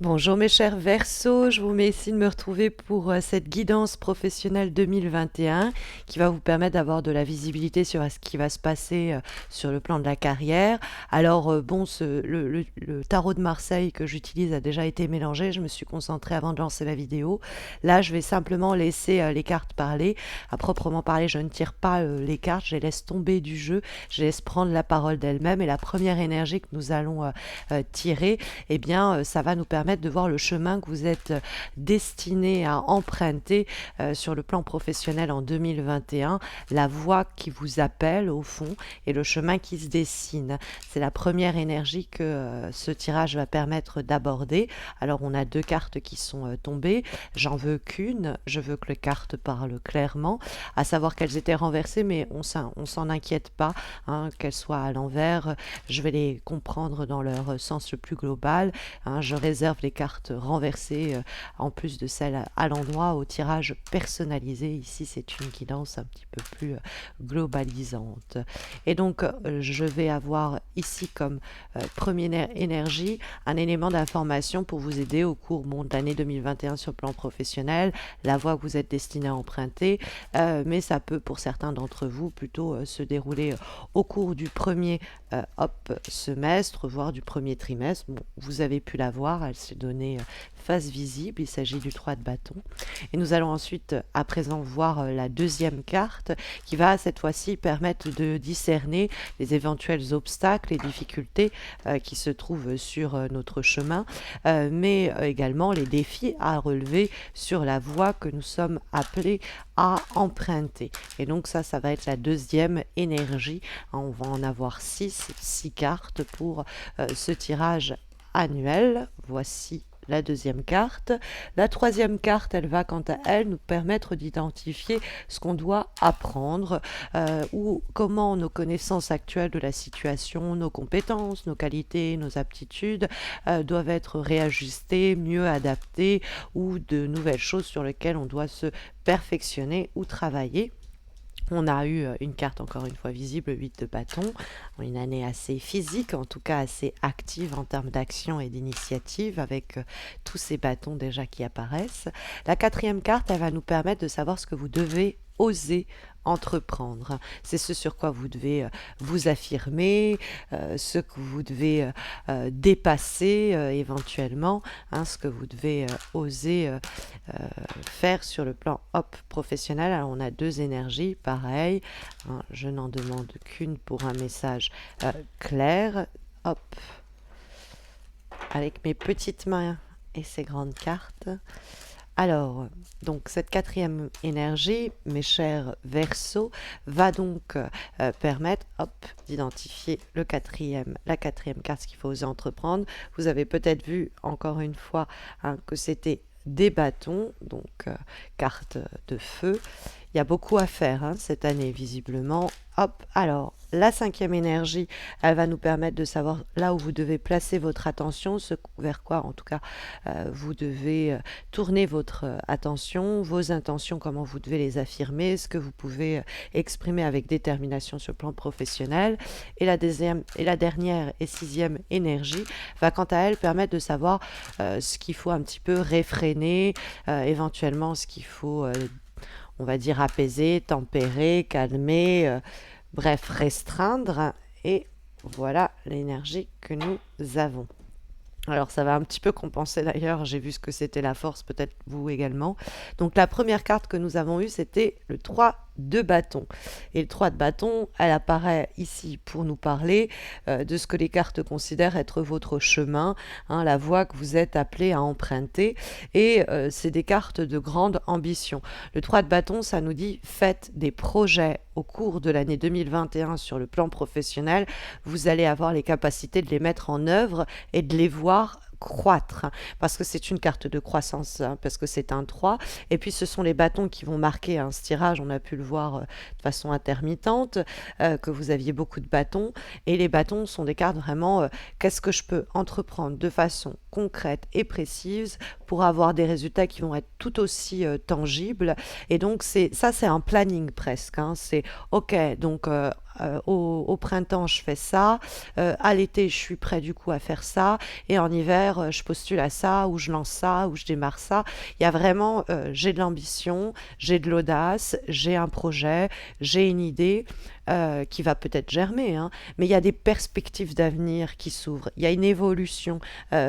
Bonjour mes chers Verseaux, je vous remercie de me retrouver pour cette guidance professionnelle 2021 qui va vous permettre d'avoir de la visibilité sur ce qui va se passer sur le plan de la carrière. Alors bon, le tarot de Marseille que j'utilise a déjà été mélangé, je me suis concentrée avant de lancer la vidéo. Là, je vais simplement laisser les cartes parler. À proprement parler, je ne tire pas les cartes, je les laisse tomber du jeu, je les laisse prendre la parole d'elles-mêmes et la première énergie que nous allons tirer, eh bien, ça va nous permettre de voir le chemin que vous êtes destiné à emprunter sur le plan professionnel en 2021, la voie qui vous appelle au fond et le chemin qui se dessine. C'est la première énergie que ce tirage va permettre d'aborder. Alors on a deux cartes qui sont tombées, j'en veux qu'une, je veux que les cartes parlent clairement, à savoir qu'elles étaient renversées, mais on s'en inquiète pas, hein, qu'elles soient à l'envers, je vais les comprendre dans leur sens le plus global, hein. Je réserve les cartes renversées en plus de celles à l'endroit au tirage personnalisé. Ici, c'est une guidance un petit peu plus globalisante. Et donc, je vais avoir ici comme première énergie un élément d'information pour vous aider au cours de l'année 2021 sur le plan professionnel, la voie que vous êtes destiné à emprunter, mais ça peut pour certains d'entre vous plutôt se dérouler au cours du premier semestre, voire du premier trimestre. Bon, vous avez pu la voir, elle s'est donnée face visible, il s'agit du 3 de bâton. Et nous allons ensuite à présent voir la deuxième carte qui va cette fois-ci permettre de discerner les éventuels obstacles et difficultés qui se trouvent sur notre chemin, mais également les défis à relever sur la voie que nous sommes appelés à emprunter. Et donc ça va être la deuxième énergie. On va en avoir six cartes pour ce tirage annuel. Voici la deuxième carte. La troisième carte, elle va quant à elle nous permettre d'identifier ce qu'on doit apprendre ou comment nos connaissances actuelles de la situation, nos compétences, nos qualités, nos aptitudes doivent être réajustées, mieux adaptées ou de nouvelles choses sur lesquelles on doit se perfectionner ou travailler. On a eu une carte encore une fois visible, 8 de bâton, une année assez physique, en tout cas assez active en termes d'action et d'initiative avec tous ces bâtons déjà qui apparaissent. La quatrième carte, elle va nous permettre de savoir ce que vous devez oser entreprendre. C'est ce sur quoi vous devez vous affirmer, ce que vous devez dépasser éventuellement, hein, ce que vous devez oser faire sur le plan professionnel. Alors on a deux énergies, pareil, hein, je n'en demande qu'une pour un message clair. Hop, avec mes petites mains et ces grandes cartes. Alors, donc cette quatrième énergie, mes chers Verseaux, va donc permettre d'identifier la quatrième carte, ce qu'il faut oser entreprendre. Vous avez peut-être vu encore une fois hein, que c'était des bâtons, donc carte de feu. Il y a beaucoup à faire hein, cette année visiblement. Hop, alors la cinquième énergie, elle va nous permettre de savoir là où vous devez placer votre attention, ce vers quoi en tout cas vous devez tourner votre attention, vos intentions, comment vous devez les affirmer, ce que vous pouvez exprimer avec détermination sur le plan professionnel. Et la dernière et sixième énergie va quant à elle permettre de savoir ce qu'il faut un petit peu réfréner, éventuellement ce qu'il faut on va dire apaiser, tempérer, calmer, bref, restreindre. Et voilà l'énergie que nous avons. Alors ça va un petit peu compenser d'ailleurs, j'ai vu ce que c'était la force, peut-être vous également. Donc la première carte que nous avons eue, c'était le 3 de bâton. Et le 3 de bâton, elle apparaît ici pour nous parler de ce que les cartes considèrent être votre chemin, hein, la voie que vous êtes appelé à emprunter. Et c'est des cartes de grande ambition. Le 3 de bâton, ça nous dit faites des projets au cours de l'année 2021 sur le plan professionnel. Vous allez avoir les capacités de les mettre en œuvre et de les voir croître, hein, parce que c'est une carte de croissance, hein, parce que c'est un 3, et puis ce sont les bâtons qui vont marquer ce tirage, on a pu le voir de façon intermittente, que vous aviez beaucoup de bâtons, et les bâtons sont des cartes vraiment, qu'est-ce que je peux entreprendre de façon concrètes et précises pour avoir des résultats qui vont être tout aussi tangibles. Et donc, c'est un planning presque, hein. C'est OK, donc au printemps, je fais ça. À l'été, je suis prêt du coup à faire ça. Et en hiver, je postule à ça, ou je lance ça, ou je démarre ça. Il y a vraiment, j'ai de l'ambition, j'ai de l'audace, j'ai un projet, j'ai une idée qui va peut-être germer, hein, mais il y a des perspectives d'avenir qui s'ouvrent. Il y a une évolution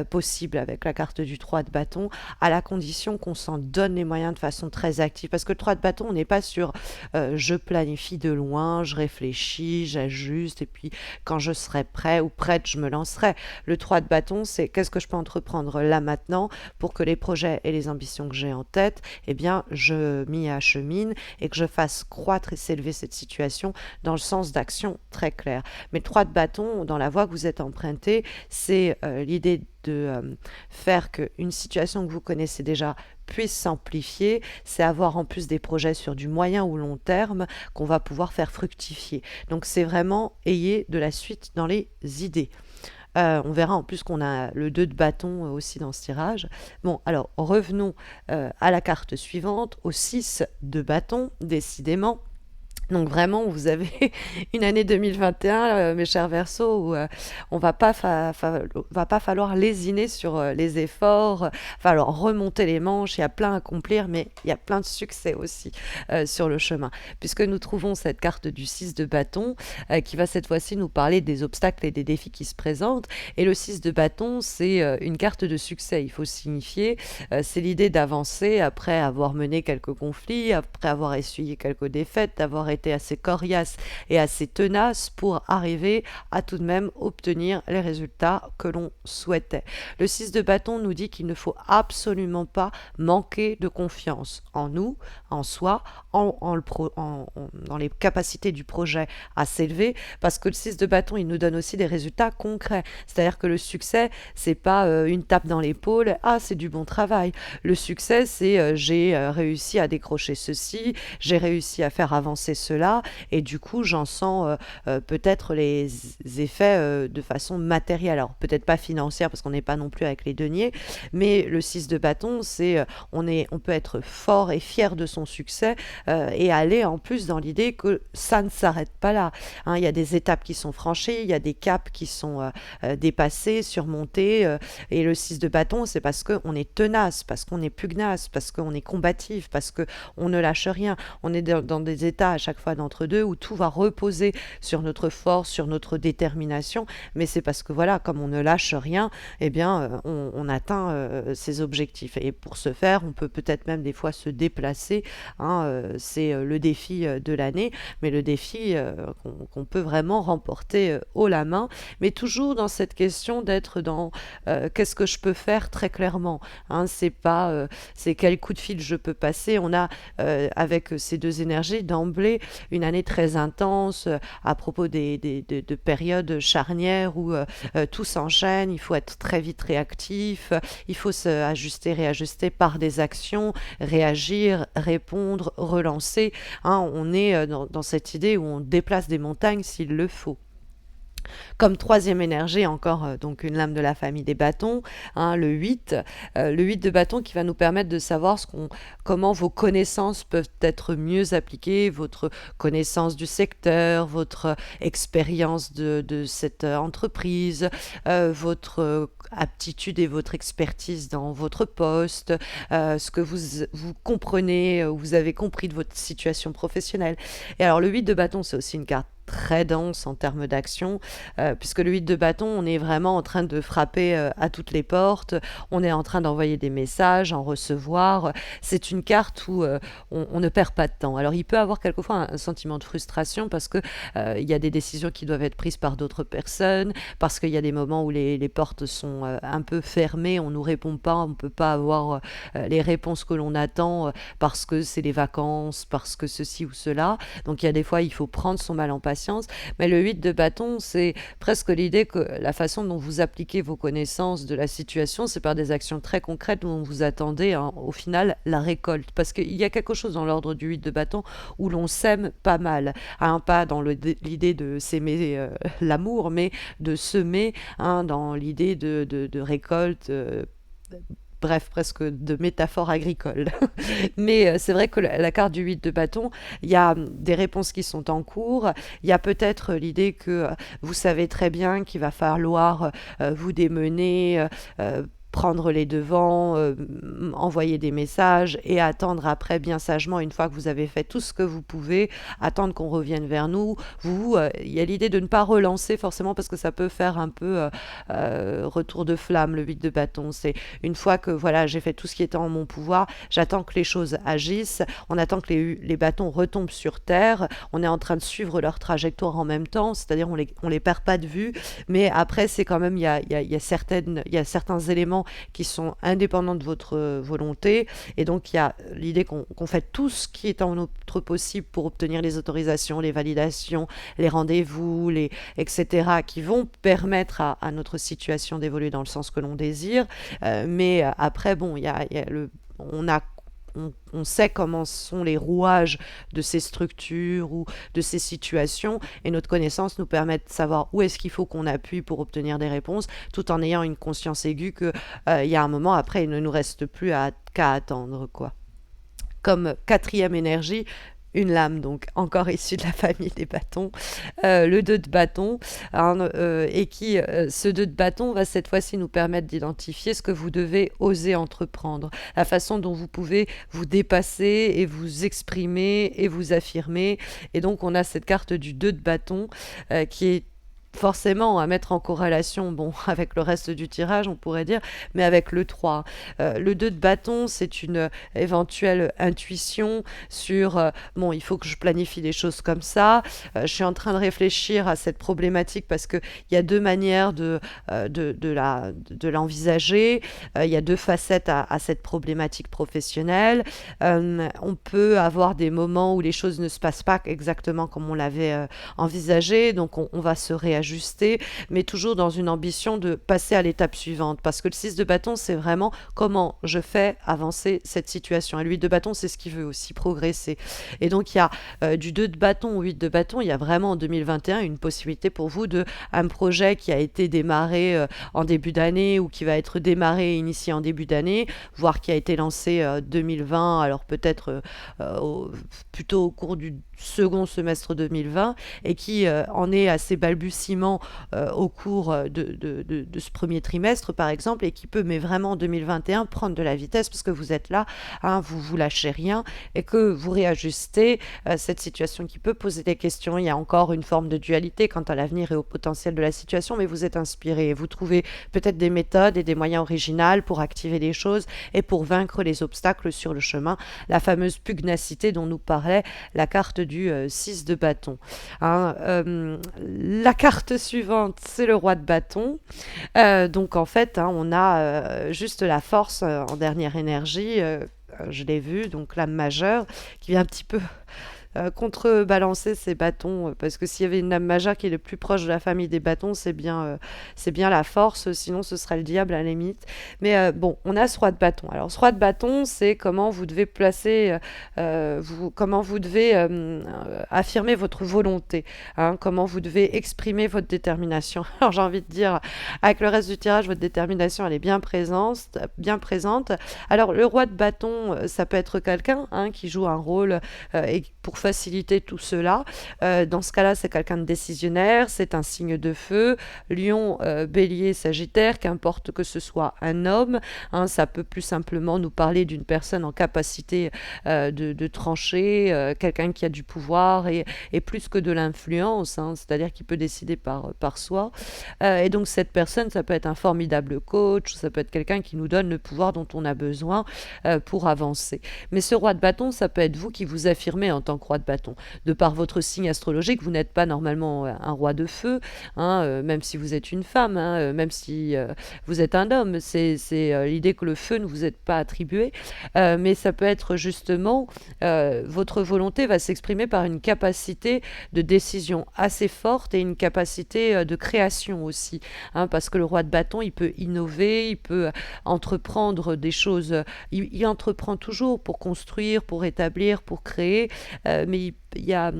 possible avec la carte du 3 de bâton, à la condition qu'on s'en donne les moyens de façon très active. Parce que le 3 de bâton, on n'est pas sur je planifie de loin, je réfléchis, j'ajuste, et puis quand je serai prêt ou prête, je me lancerai. Le 3 de bâton, c'est qu'est-ce que je peux entreprendre là maintenant pour que les projets et les ambitions que j'ai en tête, eh bien, je m'y achemine et que je fasse croître et s'élever cette situation dans le sens d'action très clair. Mais le 3 de bâton, dans la voie que vous êtes emprunté, c'est l'idée de faire qu'une situation que vous connaissez déjà puisse s'amplifier, c'est avoir en plus des projets sur du moyen ou long terme qu'on va pouvoir faire fructifier. Donc c'est vraiment ayez de la suite dans les idées. On verra en plus qu'on a le 2 de bâton aussi dans ce tirage. Bon, alors revenons à la carte suivante, au 6 de bâton, décidément. Donc vraiment, vous avez une année 2021, mes chers Verseaux, où on va pas falloir lésiner sur les efforts, va falloir remonter les manches, il y a plein à accomplir, mais il y a plein de succès aussi sur le chemin. Puisque nous trouvons cette carte du 6 de bâton, qui va cette fois-ci nous parler des obstacles et des défis qui se présentent. Et le 6 de bâton, c'est une carte de succès, il faut signifier. C'est l'idée d'avancer après avoir mené quelques conflits, après avoir essuyé quelques défaites, d'avoir été assez coriace et assez tenace pour arriver à tout de même obtenir les résultats que l'on souhaitait. Le 6 de bâton nous dit qu'il ne faut absolument pas manquer de confiance en nous, en soi, dans les capacités du projet à s'élever, parce que le 6 de bâton, il nous donne aussi des résultats concrets. C'est-à-dire que le succès, c'est pas une tape dans l'épaule, ah, c'est du bon travail. Le succès, c'est j'ai réussi à décrocher ceci, j'ai réussi à faire avancer cela, et du coup j'en sens peut-être les effets de façon matérielle, alors peut-être pas financière parce qu'on n'est pas non plus avec les deniers, mais le 6 de bâton, c'est on peut être fort et fier de son succès et aller en plus dans l'idée que ça ne s'arrête pas là, hein. Il y a des étapes qui sont franchies, il y a des caps qui sont dépassés, surmontés, et le 6 de bâton, c'est parce qu'on est tenace, parce qu'on est pugnace, parce qu'on est combatif, parce qu'on ne lâche rien. On est dans des états à chaque fois d'entre deux où tout va reposer sur notre force, sur notre détermination, mais c'est parce que voilà, comme on ne lâche rien, eh bien on atteint ses objectifs. Et pour ce faire, on peut peut-être même des fois se déplacer, hein, c'est le défi de l'année, mais le défi qu'on peut vraiment remporter haut la main, mais toujours dans cette question d'être dans qu'est-ce que je peux faire très clairement, hein, c'est pas c'est quel coup de fil je peux passer. On a avec ces deux énergies d'emblée une année très intense à propos de périodes charnières où tout s'enchaîne, il faut être très vite réactif, il faut s'ajuster, réajuster par des actions, réagir, répondre, relancer, hein, on est dans cette idée où on déplace des montagnes s'il le faut. Comme troisième énergie, encore donc une lame de la famille des bâtons, hein, le 8 de bâton qui va nous permettre de savoir comment vos connaissances peuvent être mieux appliquées, votre connaissance du secteur, votre expérience de cette entreprise, votre aptitude et votre expertise dans votre poste, ce que vous comprenez, vous avez compris de votre situation professionnelle. Et alors le 8 de bâton, c'est aussi une carte très dense en termes d'action, puisque le 8 de bâton, on est vraiment en train de frapper à toutes les portes, on est en train d'envoyer des messages, en recevoir. C'est une carte où on ne perd pas de temps. Alors il peut avoir quelquefois un sentiment de frustration parce que il y a des décisions qui doivent être prises par d'autres personnes, parce qu'il y a des moments où les portes sont un peu fermées, on ne nous répond pas, on ne peut pas avoir les réponses que l'on attend parce que c'est les vacances, parce que ceci ou cela. Donc il y a des fois, il faut prendre son mal en patience patience. Mais le 8 de bâton, c'est presque l'idée que la façon dont vous appliquez vos connaissances de la situation, c'est par des actions très concrètes dont vous attendez, hein, au final la récolte. Parce qu'il y a quelque chose dans l'ordre du 8 de bâton où l'on sème pas mal, hein, pas dans l'idée de s'aimer l'amour, mais de semer, hein, dans l'idée de récolte. Bref, presque de métaphore agricole. Mais c'est vrai que la carte du 8 de bâton, il y a des réponses qui sont en cours. Il y a peut-être l'idée que vous savez très bien qu'il va falloir vous démener, prendre les devants, envoyer des messages et attendre après bien sagement, une fois que vous avez fait tout ce que vous pouvez, attendre qu'on revienne vers nous. Il y a l'idée de ne pas relancer forcément parce que ça peut faire un peu retour de flamme, le 8 de bâton. C'est une fois que voilà, j'ai fait tout ce qui était en mon pouvoir, j'attends que les choses agissent, on attend que les bâtons retombent sur terre, on est en train de suivre leur trajectoire en même temps, c'est-à-dire on les perd pas de vue, mais après c'est quand même, il y a certains éléments qui sont indépendants de votre volonté, et donc il y a l'idée qu'on fait tout ce qui est en notre possible pour obtenir les autorisations, les validations, les rendez-vous, etc., qui vont permettre à notre situation d'évoluer dans le sens que l'on désire. Mais après, bon, on a on sait comment sont les rouages de ces structures ou de ces situations, et notre connaissance nous permet de savoir où est-ce qu'il faut qu'on appuie pour obtenir des réponses, tout en ayant une conscience aiguë que il y a un moment après, il ne nous reste plus qu'à attendre, quoi. Comme quatrième énergie, une lame, donc encore issue de la famille des bâtons, le 2 de bâton, hein, ce 2 de bâton va cette fois-ci nous permettre d'identifier ce que vous devez oser entreprendre, la façon dont vous pouvez vous dépasser et vous exprimer et vous affirmer. Et donc on a cette carte du 2 de bâton qui est forcément à mettre en corrélation, bon, avec le reste du tirage, on pourrait dire, mais avec le 3. Le 2 de bâton, c'est une éventuelle intuition sur, bon, il faut que je planifie les choses comme ça, je suis en train de réfléchir à cette problématique parce qu'il y a deux manières de l'envisager, il y a deux facettes à cette problématique professionnelle. On peut avoir des moments où les choses ne se passent pas exactement comme on l'avait envisagé, donc on va se réajuster, mais toujours dans une ambition de passer à l'étape suivante, parce que le 6 de bâton, c'est vraiment comment je fais avancer cette situation, et le 8 de bâton, c'est ce qui veut aussi progresser. Et donc il y a du 2 de bâton au 8 de bâton, il y a vraiment en 2021 une possibilité pour vous de un projet qui a été démarré en début d'année, ou qui va être démarré et initié en début d'année, voire qui a été lancé 2020, alors peut-être plutôt au cours du second semestre 2020, et qui en est à ses balbutiements au cours de ce premier trimestre, par exemple, et qui peut, mais vraiment en 2021, prendre de la vitesse parce que vous êtes là, hein, vous lâchez rien, et que vous réajustez cette situation qui peut poser des questions. Il y a encore une forme de dualité quant à l'avenir et au potentiel de la situation, mais vous êtes inspiré, vous trouvez peut-être des méthodes et des moyens originaux pour activer les choses et pour vaincre les obstacles sur le chemin, la fameuse pugnacité dont nous parlait la carte du 6 de bâton. Hein, la carte suivante, c'est le roi de bâton. Donc en fait, hein, on a juste la force en dernière énergie. Je l'ai vu, donc l'âme majeure, qui vient un petit peu contrebalancer ces bâtons, parce que s'il y avait une âme majeure qui est le plus proche de la famille des bâtons, c'est bien la force, sinon ce serait le diable à la limite. Mais bon, on a ce roi de bâton. Alors ce roi de bâton, c'est comment vous devez placer, comment vous devez affirmer votre volonté, hein, comment vous devez exprimer votre détermination. Alors j'ai envie de dire, avec le reste du tirage, votre détermination, elle est bien présente, bien présente. Alors le roi de bâton, ça peut être quelqu'un, hein, qui joue un rôle et pour faciliter tout cela. Dans ce cas-là, c'est quelqu'un de décisionnaire, c'est un signe de feu, Lion, Bélier, Sagittaire, qu'importe que ce soit un homme, hein, ça peut plus simplement nous parler d'une personne en capacité de trancher, quelqu'un qui a du pouvoir et plus que de l'influence, hein, c'est-à-dire qui peut décider par soi. Et donc cette personne, ça peut être un formidable coach, ça peut être quelqu'un qui nous donne le pouvoir dont on a besoin pour avancer. Mais ce roi de bâton, ça peut être vous qui vous affirmez en tant que roi de bâton. De par votre signe astrologique, vous n'êtes pas normalement un roi de feu, hein, même si vous êtes une femme, hein, même si vous êtes un homme. C'est l'idée que le feu ne vous est pas attribué, mais ça peut être justement, votre volonté va s'exprimer par une capacité de décision assez forte et une capacité de création aussi, hein, parce que le roi de bâton, il peut innover, il peut entreprendre des choses, il entreprend toujours pour construire, pour établir, pour créer, mais il y a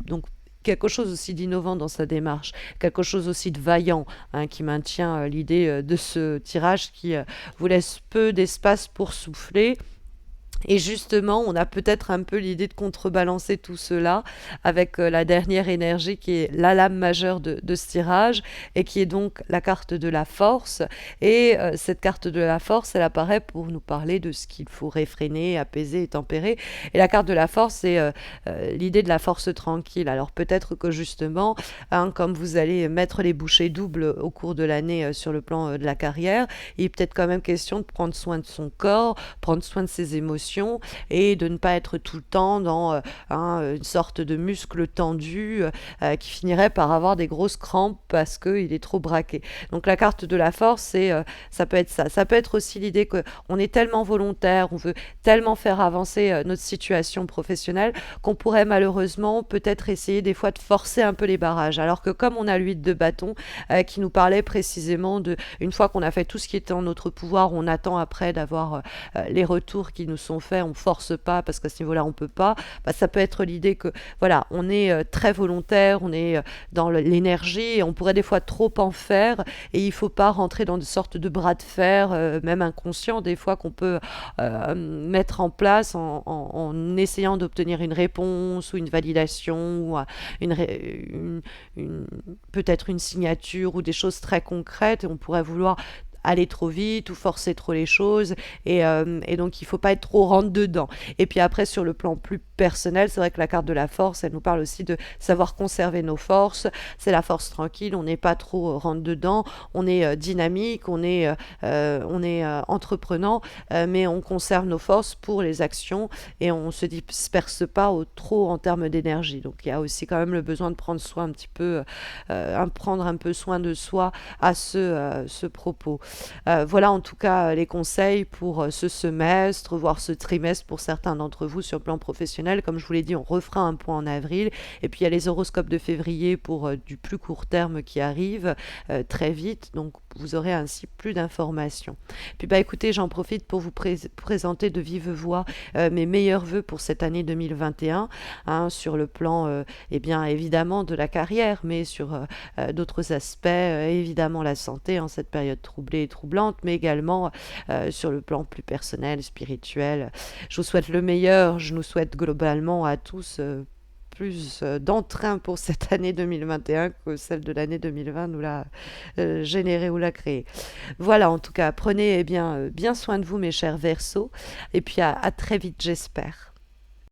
donc quelque chose aussi d'innovant dans sa démarche, quelque chose aussi de vaillant, hein, qui maintient l'idée de ce tirage qui vous laisse peu d'espace pour souffler. Et justement, on a peut-être un peu l'idée de contrebalancer tout cela avec la dernière énergie qui est la lame majeure de ce tirage et qui est donc la carte de la force. Et cette carte de la force, elle apparaît pour nous parler de ce qu'il faut réfréner, apaiser et tempérer. Et la carte de la force, c'est l'idée de la force tranquille. Alors peut-être que justement, hein, comme vous allez mettre les bouchées doubles au cours de l'année sur le plan de la carrière, il est peut-être quand même question de prendre soin de son corps, prendre soin de ses émotions et de ne pas être tout le temps dans une sorte de muscle tendu qui finirait par avoir des grosses crampes parce qu'il est trop braqué. Donc la carte de la force, ça peut être ça. Ça peut être aussi l'idée qu'on est tellement volontaire, on veut tellement faire avancer notre situation professionnelle qu'on pourrait malheureusement peut-être essayer des fois de forcer un peu les barrages. Alors que comme on a l'huile de bâton qui nous parlait précisément de, une fois qu'on a fait tout ce qui était en notre pouvoir, on attend après d'avoir les retours qui nous sont faits, on force pas parce qu'à ce niveau-là on peut pas, bah, ça peut être l'idée que voilà, on est très volontaire, on est dans l'énergie et on pourrait des fois trop en faire et il faut pas rentrer dans une sorte de bras de fer, même inconscient des fois qu'on peut mettre en place en essayant d'obtenir une réponse ou une validation ou une peut-être une signature ou des choses très concrètes et on pourrait vouloir aller trop vite ou forcer trop les choses et donc il faut pas être trop rentre dedans. Et puis après sur le plan plus personnel, c'est vrai que la carte de la force, elle nous parle aussi de savoir conserver nos forces. C'est la force tranquille, on n'est pas trop rentre dedans, on est dynamique, on est entreprenant, mais on conserve nos forces pour les actions et on se disperse pas trop en termes d'énergie. Donc il y a aussi quand même le besoin de prendre soin un petit peu, prendre un peu soin de soi à ce propos. Voilà en tout cas les conseils pour ce semestre, voire ce trimestre pour certains d'entre vous sur le plan professionnel. Comme je vous l'ai dit, on refera un point en avril. Et puis il y a les horoscopes de février pour du plus court terme qui arrivent très vite. Donc vous aurez ainsi plus d'informations. Puis bah écoutez, j'en profite pour vous présenter de vive voix mes meilleurs vœux pour cette année 2021, hein, sur le plan eh bien évidemment de la carrière, mais sur d'autres aspects, évidemment la santé en cette période troublée et troublante, mais également sur le plan plus personnel, spirituel. Je vous souhaite le meilleur, je nous souhaite globalement à tous plus d'entrain pour cette année 2021 que celle de l'année 2020 nous l'a générée ou l'a créée. Voilà, en tout cas, prenez bien soin de vous mes chers Verseaux, et puis à très vite j'espère.